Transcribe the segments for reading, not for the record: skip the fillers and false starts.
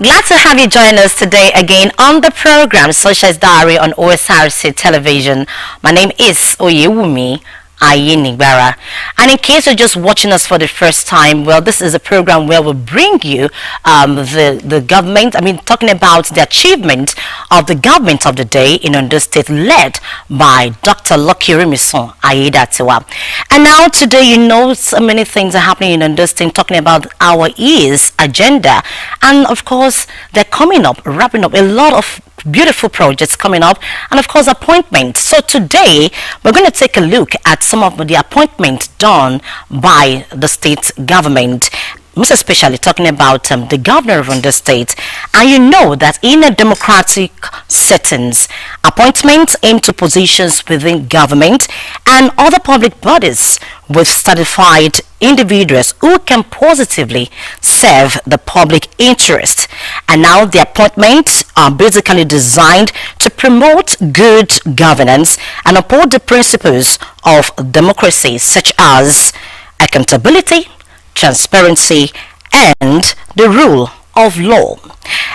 Glad to have you join us today again on the program Social Diary on Osrc television. My name is Oyewumi Ayinigbara. And in case you're just watching us for the first time, well, this is a program where we bring you the government, talking about the achievement of the government of the day in Ondo State, led by Dr. Lucky Rimison Ayedatiwa. And now today, you know, so many things are happening in Ondo State, talking about our year's agenda. And of course, they're coming up, wrapping up a lot of beautiful projects coming up, and of course appointments. So today we're going to take a look at some of the appointments done by the state government, most especially talking about the governor of the state. And you know that in a democratic settings, appointments aim to positions within government and other public bodies with certified individuals who can positively serve the public interest. And now the appointments are basically designed to promote good governance and uphold the principles of democracy, such as accountability, transparency, and the rule of law.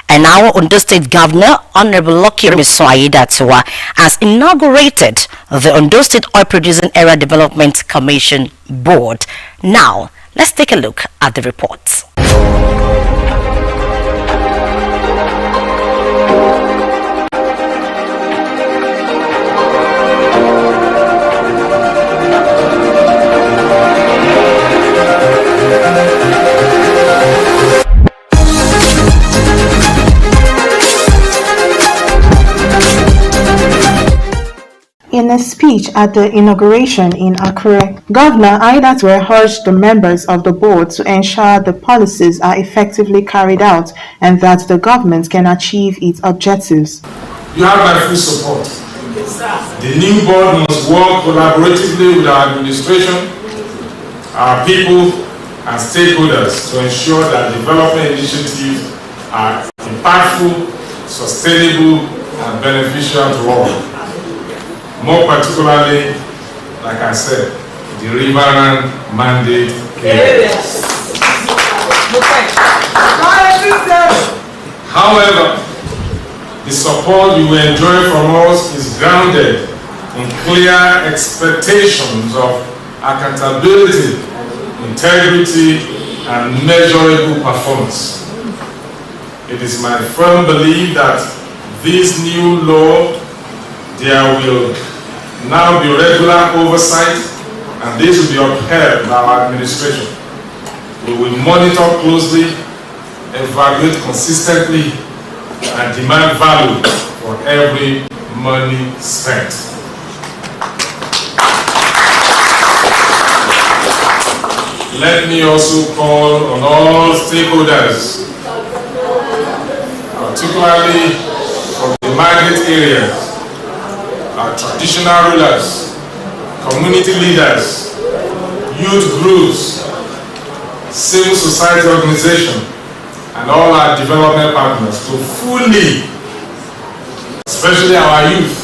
And now Ondo State Governor Honorable Lucky Rimison Ayedatiwa has inaugurated the Ondo State Oil Producing Area Development Commission Board. Now, let's take a look at the report. In a speech at the inauguration in Akure, Governor Ayedatiwa urged the members of the board to ensure the policies are effectively carried out and that the government can achieve its objectives. You have my full support. The new board must work collaboratively with our administration, our people, and stakeholders to ensure that development initiatives are impactful, sustainable, and beneficial to all. More particularly, like I said, the riverine mandate areas. However, the support you will enjoy from us is grounded in clear expectations of accountability, integrity, and measurable performance. It is my firm belief that this new law, there will now be regular oversight, and this will be upheld by our administration. We will monitor closely, evaluate consistently, and demand value for every money spent. Let me also call on all stakeholders, particularly from the market areas, our traditional rulers, community leaders, youth groups, civil society organizations, and all our development partners to fully, especially our youth,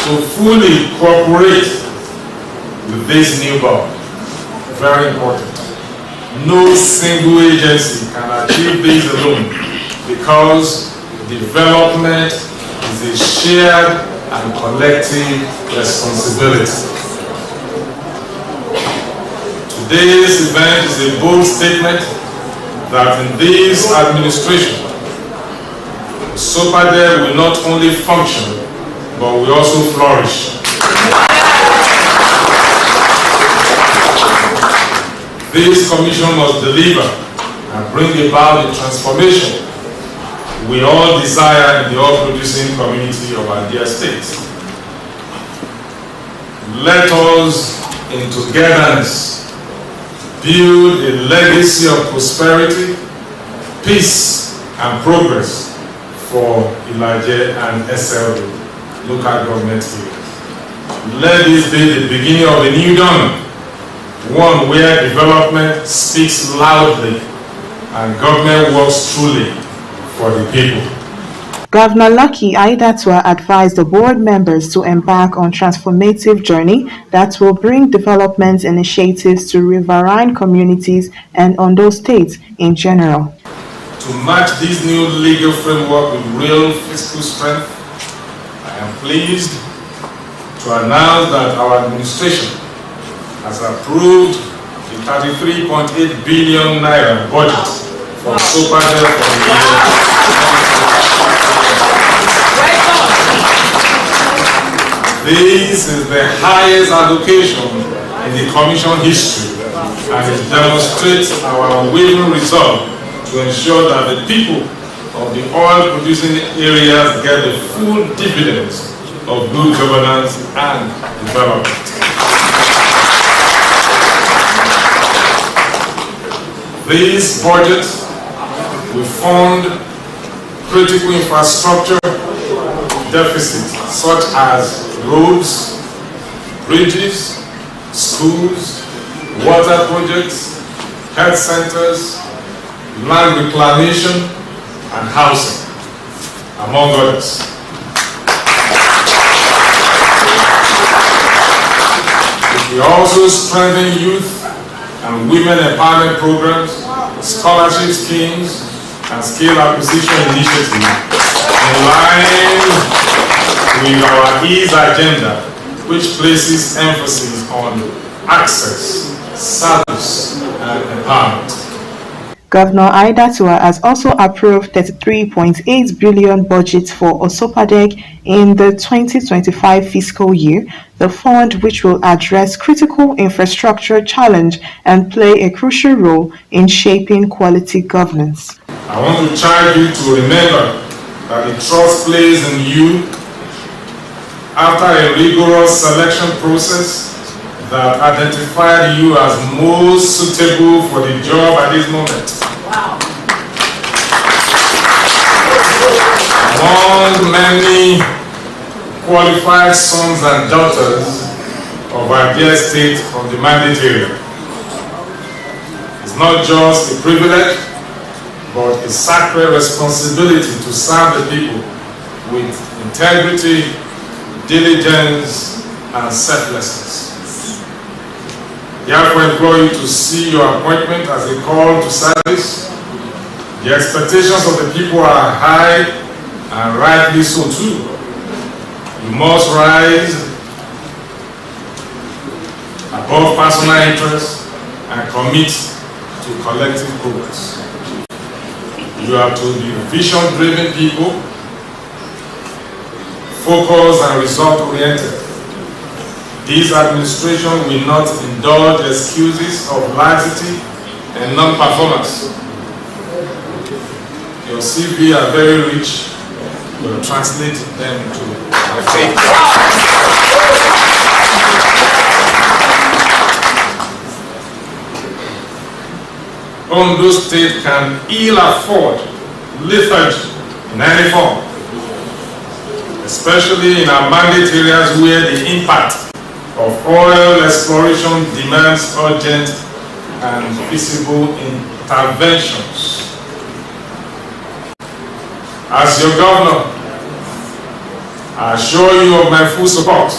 to fully cooperate with this new board. Very important. No single agency can achieve this alone because development is a shared and collective responsibility. Today's event is a bold statement that in this administration, SOPADE will not only function, but will also flourish. This commission must deliver and bring about the transformation we all desire in the oil-producing community of our dear state. Let us, in togetherness, build a legacy of prosperity, peace, and progress for Ilaje and SLD, local government areas. Let this be the beginning of a new dawn, one where development speaks loudly and government works truly for the people. Governor Lucky Ayedatiwa advised the board members to embark on transformative journey that will bring development initiatives to riverine communities and Ondo State in general. to match this new legal framework with real fiscal strength, I am pleased to announce that our administration has approved the 33.8 billion naira budget for Sopadel for the year. This is the highest allocation in the Commission history, and it demonstrates our unwavering resolve to ensure that the people of the oil-producing areas get the full dividends of good governance and development. This budget will fund critical infrastructure deficits such as roads, bridges, schools, water projects, health centers, land reclamation, and housing, among others. We also strengthen youth and women empowerment programs, scholarship schemes, and skill acquisition initiatives in line with our EASE agenda, which places emphasis on access, service, and empowerment. Governor Aidatua has also approved 33.8 billion budget for Osopadek in the 2025 fiscal year, the fund which will address critical infrastructure challenge and play a crucial role in shaping quality governance. I want to charge you to remember that the trust placed in you after a rigorous selection process that identified you as most suitable for the job at this moment. Wow. Among many qualified sons and daughters of our dear state from the mandate area, it's not just a privilege, but a sacred responsibility to serve the people with integrity, diligence, and selflessness. Therefore, I implore you to see your appointment as a call to service. The expectations of the people are high, and rightly so too. You must rise above personal interests and commit to collective progress. You are to be vision-driven people, focused and result-oriented. This administration will not indulge excuses of laxity and non-performance. Your CV are very rich. We'll translate them into faith. Ondo State can ill afford lethargy in any form, especially in our mandate areas where the impact of oil exploration demands urgent and visible interventions. As your governor, I assure you of my full support.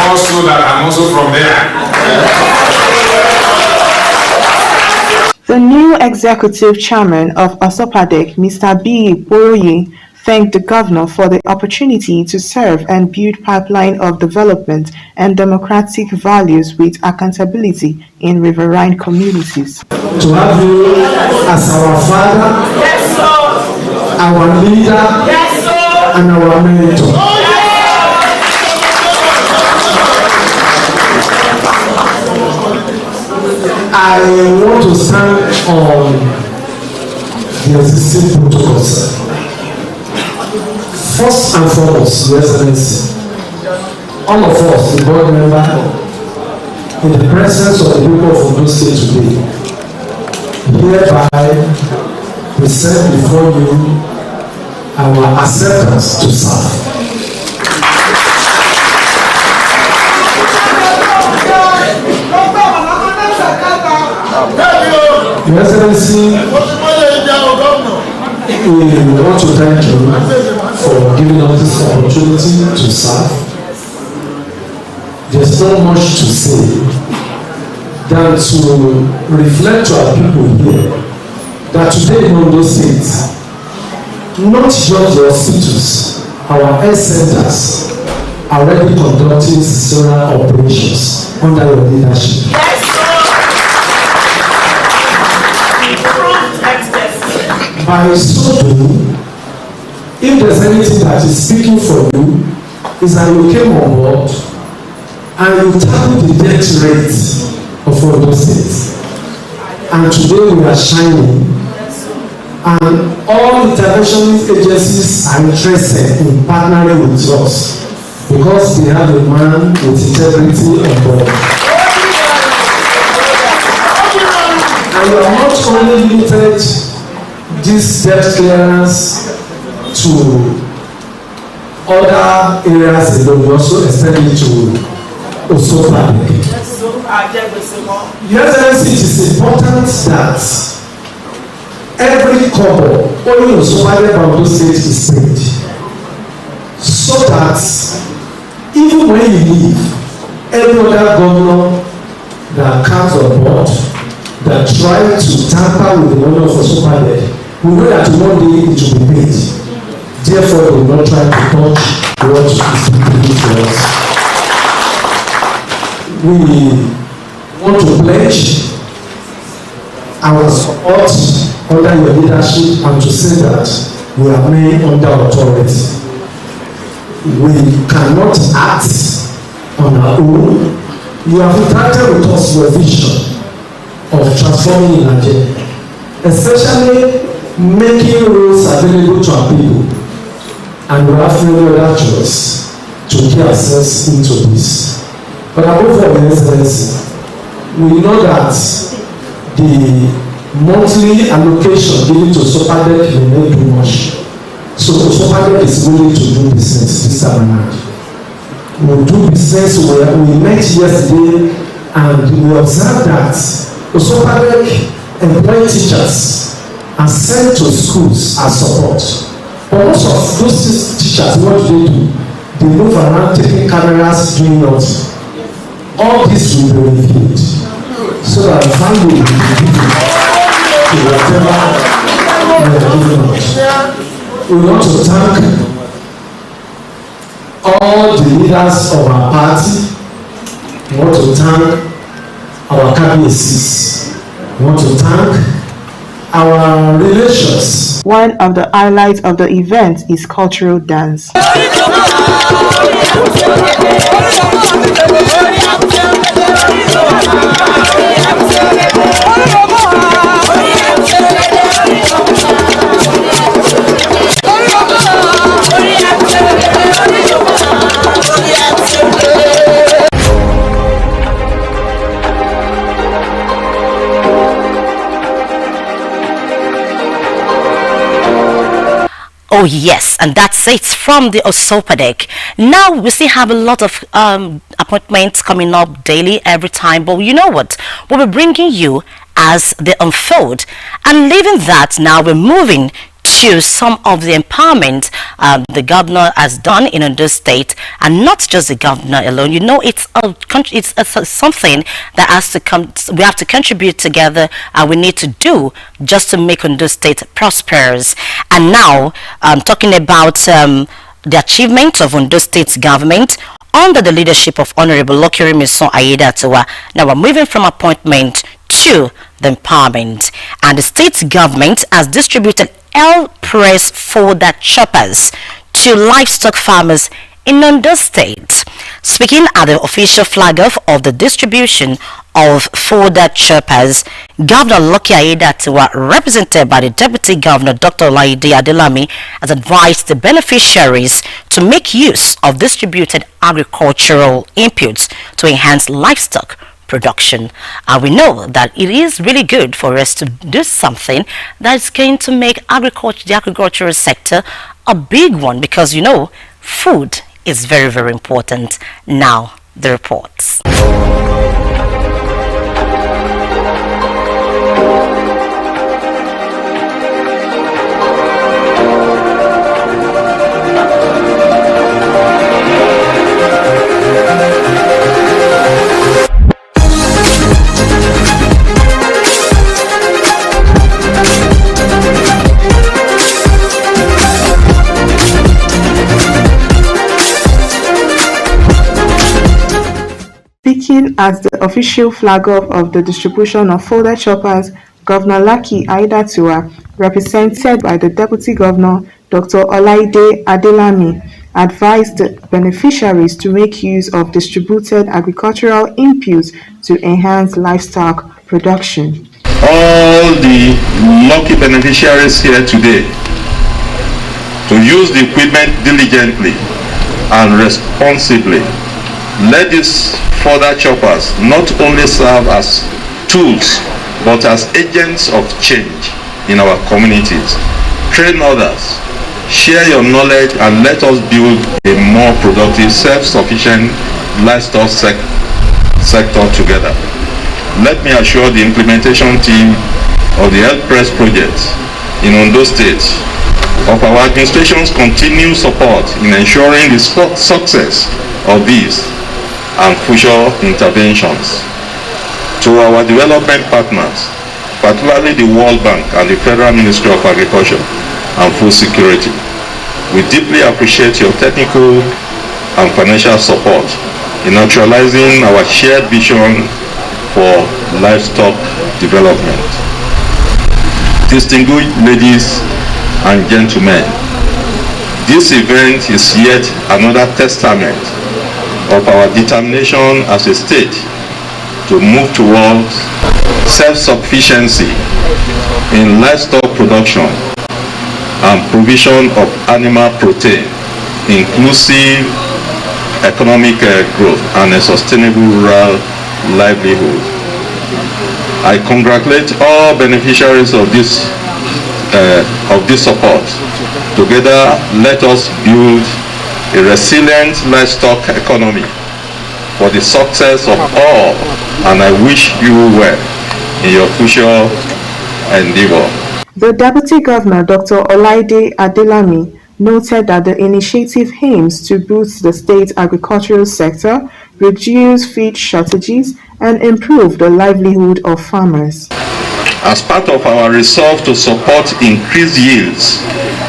Also that I'm also from there. The new executive chairman of Osopadek, Mr. B. Boroye, thanked the governor for the opportunity to serve and build pipeline of development and democratic values with accountability in riverine communities. To have you as our father, yes, our leader, yes, and our mentor. I want to stand on the existing protocols. First and foremost, Your Excellency, all of us, the board member, in the presence of the people of Ondo State today, hereby present before you our acceptance to serve. Your Excellency, we want to thank you for giving us this opportunity to serve. There's so much to say. than to reflect to our people here that today in Ondo State, not just the hospitals, our health centers are already conducting cesarean operations under your leadership. Yes, sir. By so doing, if there's anything that is speaking for you, is that you came on board and you tackled the death rate of Ondo State. And today we are shining. And all interventionist agencies are interested in partnering with us because they have a man with integrity on board. And you are not only limited this debt clearance to other areas alone, we also extend it to Osrc. Yes, it is important that every couple only Osrc by Ondo State is paid, so that even when you leave, every other governor that comes on board that try to tamper with the money of Osrc, we know that one day it will be paid. Therefore, we will not try to touch what is given to us. We want to pledge our support under your leadership and to say that we are made under authority. We cannot act on our own. You have interacted with us your vision of transforming Nigeria, especially making roads available to our people. And we have no other choice to get ourselves into this. But above all, Your Excellency, we know that the monthly allocation given to Osrc may not do much. So Osrc is willing to do business this time around. We do business where we met yesterday and we observed that Osrc employ teachers and send to schools as support. But most of those teachers, what do? They move around taking cameras, doing nothing. All this will be reviewed so that the family will be given to whatever they are giving us. We want to thank all the leaders of our party. We want to thank our cabinets. We want to thank our relations. One of the highlights of the event is cultural dance. Oh yes, and that's it from the Osrc. Now we still have a lot of appointments coming up daily, every time. But you know what? We'll be bringing you as they unfold. And leaving that, now we're moving to some of the empowerment the governor has done in Ondo State, and not just the governor alone. You know, it's something that has to come. We have to contribute together, and we need to do just to make Ondo State prosperous. And now, talking about the achievement of Ondo State's government under the leadership of Honorable Lokiri Aiyedatiwa. Now we're moving from appointment to the empowerment, and the state government has distributed L-Press fodder choppers to livestock farmers in Ondo State. Speaking at the official flag-off of the distribution of fodder choppers, Governor Lucky Aiyedatiwa, represented by the Deputy Governor Dr. Olaide Adelami, has advised the beneficiaries to make use of distributed agricultural inputs to enhance livestock production. We know that it is really good for us to do something that's going to make the agricultural sector a big one, because you know food is very, very important. Now the reports. Speaking as the official flag-off of the distribution of folded choppers, Governor Lucky Aiyedatiwa, represented by the Deputy Governor Dr. Olaide Adelami, advised the beneficiaries to make use of distributed agricultural inputs to enhance livestock production. All the lucky beneficiaries here today to use the equipment diligently and responsibly. Let these further choppers not only serve as tools but as agents of change in our communities. Train others, share your knowledge, and let us build a more productive, self-sufficient livestock sector together. Let me assure the implementation team of the Health Press project in Ondo State of our administration's continued support in ensuring the success of these and future interventions. To our development partners, particularly the World Bank and the Federal Ministry of Agriculture and Food Security, we deeply appreciate your technical and financial support in actualizing our shared vision for livestock development. Distinguished ladies and gentlemen, this event is yet another testament of our determination as a state to move towards self-sufficiency in livestock production and provision of animal protein, inclusive economic growth and a sustainable rural livelihood. I congratulate all beneficiaries of this support. Together, let us build a resilient livestock economy for the success of all, and I wish you well in your future endeavor. The Deputy Governor, Dr. Olaide Adelami, noted that the initiative aims to boost the state's agricultural sector, reduce feed shortages, and improve the livelihood of farmers. As part of our resolve to support increased yields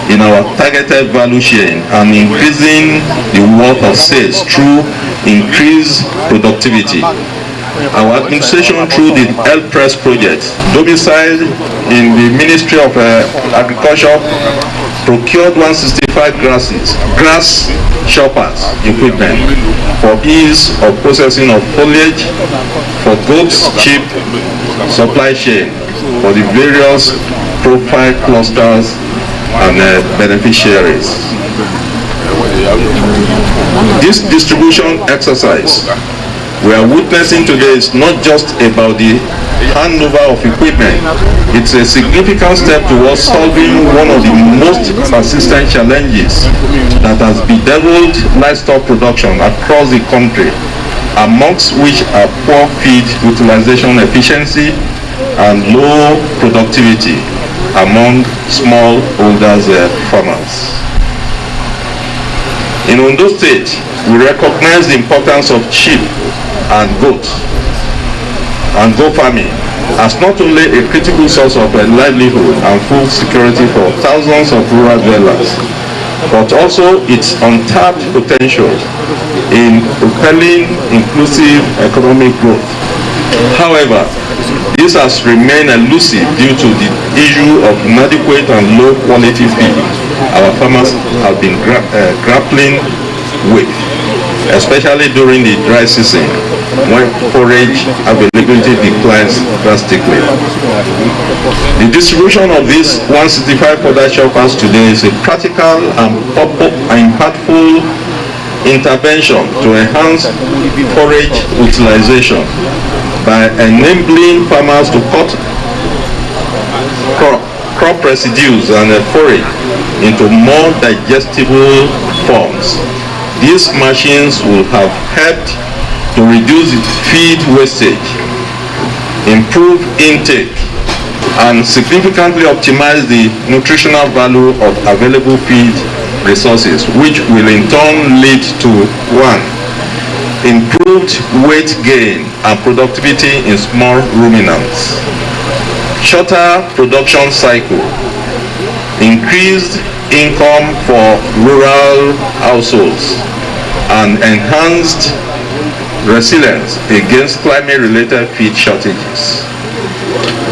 in our targeted value chain and increasing the worth of sales through increased productivity, our administration through the Health Press project, domiciled in the Ministry of Agriculture, procured 165 grass choppers equipment for ease of processing of foliage, for goats, sheep, supply chain, for the various profile clusters and beneficiaries. This distribution exercise we are witnessing today is not just about the handover of equipment. It's a significant step towards solving one of the most persistent challenges that has bedeviled livestock production across the country, amongst which are poor feed utilization efficiency and low productivity among smallholders farmers. In Ondo State, we recognize the importance of sheep and goat farming as not only a critical source of livelihood and food security for thousands of rural dwellers, but also its untapped potential in propelling inclusive economic growth. However, this has remained elusive due to the issue of inadequate and low quality feed our farmers have been grappling with, especially during the dry season when forage availability declines drastically. The distribution of these 165 fodder choppers today is a practical and impactful intervention to enhance forage utilization by enabling farmers to cut crop residues and forage into more digestible forms. These machines will have helped to reduce feed wastage, improve intake, and significantly optimize the nutritional value of available feed resources, which will in turn lead to 1. Improved weight gain and productivity in small ruminants, shorter production cycle, increased income for rural households, and enhanced resilience against climate-related feed shortages.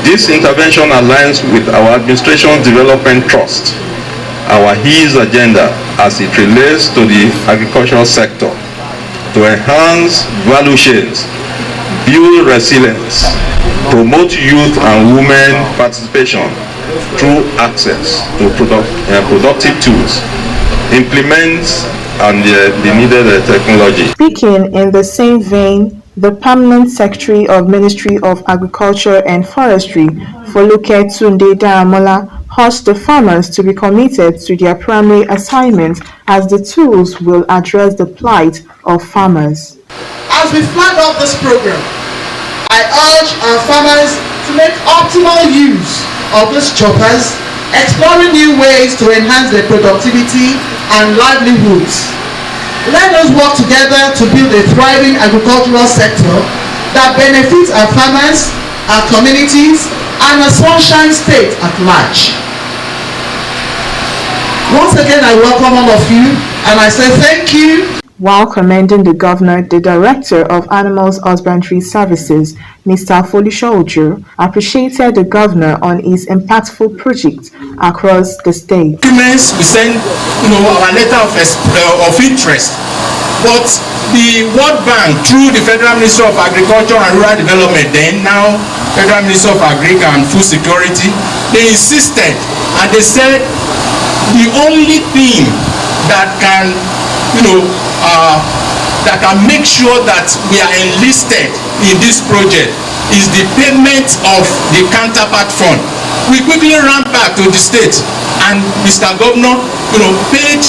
This intervention aligns with our administration's development trust, our HEAS agenda as it relates to the agricultural sector, to enhance value chains, build resilience, promote youth and women participation through access to productive tools, implement and the needed technology. Speaking in the same vein, the Permanent Secretary of Ministry of Agriculture and Forestry, Foluke Tunde Daramola, urged the farmers to be committed to their primary assignment as the tools will address the plight of farmers. As we flag off this program, I urge our farmers to make optimal use of these choppers, exploring new ways to enhance their productivity and livelihoods. Let us work together to build a thriving agricultural sector that benefits our farmers, our communities, and the Sunshine State at large. Once again, I welcome all of you, and I say thank you. While commending the governor, the Director of Animals Husbandry Services, Mr. Folisha Ojo, appreciated the governor on his impactful projects across the state. Documents we send, our letter of interest, but the World Bank through the Federal Ministry of Agriculture and Rural Development, then now Federal Ministry of Agri and Food Security, they insisted and they said the only thing that can, that can make sure that we are enlisted in this project is the payment of the counterpart fund. We quickly ran back to the state and Mr. Governor, paid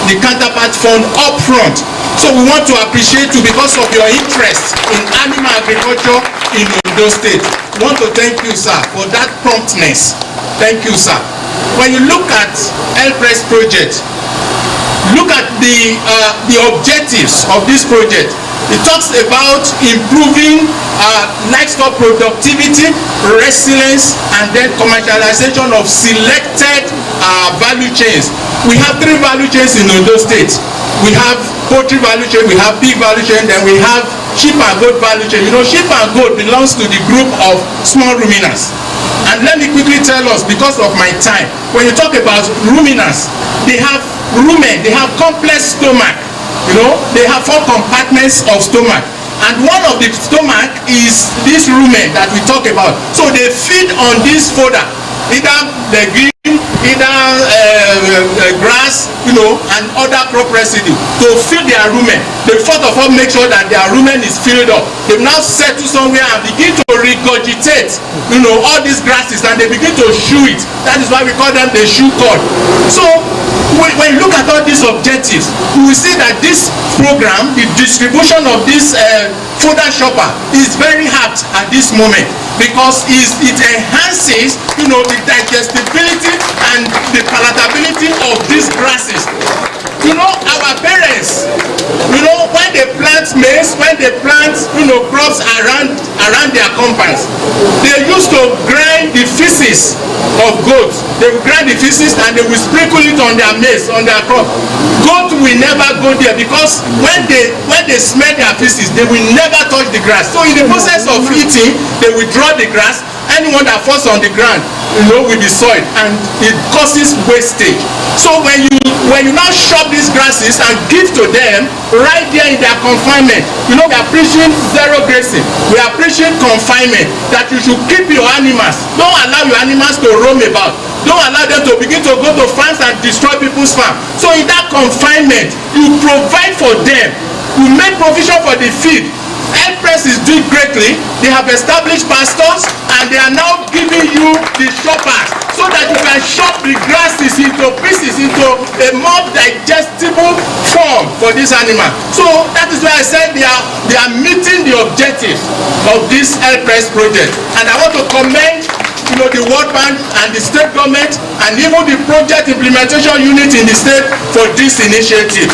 the counterpart fund up front. So we want to appreciate you because of your interest in animal agriculture in Ondo State. We want to thank you, sir, for that promptness. Thank you, sir. When you look at LPRES project, look at the objectives of this project. It talks about improving livestock productivity, resilience, and then commercialization of selected value chains. We have 3 value chains in Ondo State. We have poultry value chain, we have pig value chain, then we have sheep and goat value chain. Sheep and goat belongs to the group of small ruminants. And let me quickly tell us, because of my time, when you talk about ruminants, they have rumen, they have complex stomach. They have 4 compartments of stomach, and one of the stomach is this rumen that we talk about. So they feed on this fodder, either the green, either grass, and other crop residue to feed their rumen. They first of all make sure that their rumen is filled up. They now settle somewhere and begin to regurgitate, all these grasses, and they begin to chew it. That is why we call them the chew cord. So when you look at all these objectives, we will see that this program, the distribution of this fodder shopper is very apt at this moment, because it enhances, the digestibility and the palatability of these grasses. Our parents, when they plant maize, when they plant, crops around their compounds, they used to grind the feces of goats. They will grind the feces and they will sprinkle it on their maize, on their crop. Goat will never go there, because when they smell their feces, they will never touch the grass. So in the process of eating, they will draw the grass. Anyone that falls on the ground, will be soiled, and it causes wastage. So when you now chop these grasses and give to them right there in their confinement, we are preaching zero grazing. We are preaching confinement, that you should keep your animals. Don't allow your animals to roam about. Don't allow them to begin to go to farms and destroy people's farms. So in that confinement, you provide for them. You make provision for the feed. LPRES is doing greatly. They have established pastors, and they are now giving you the shoppers, so that you can chop the grasses into pieces, into a more digestible form for this animal. So that is why I said they are meeting the objectives of this LPRES project. And I want to commend the World Bank and the state government, and even the project implementation unit in the state for this initiative.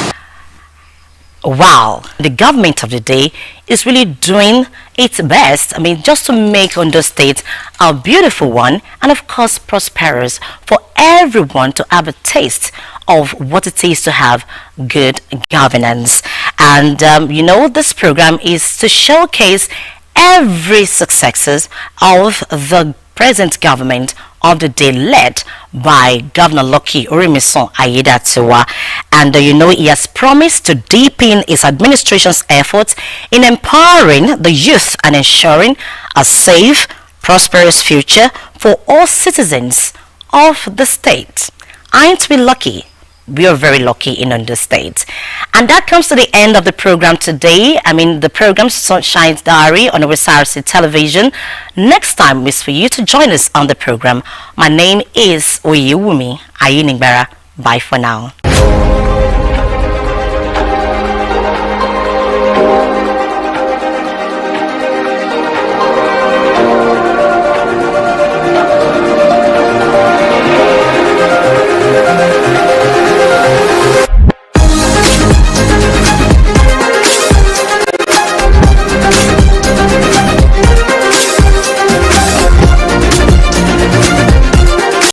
Wow, the government of the day is really doing its best. Just to make Ondo State a beautiful one, and of course prosperous, for everyone to have a taste of what it is to have good governance. And this program is to showcase every successes of the present government of the day, led by Governor Lucky Orimisan Ayedatiwa. And he has promised to deepen his administration's efforts in empowering the youth and ensuring a safe, prosperous future for all citizens of the state. Aren't we lucky? We are very lucky in Ondo State. And that comes to the end of the program today. The program Sunshine's Diary on Osrc television. Next time is for you to join us on the program. My name is Oyewumi Ayinigbara. Bye for now.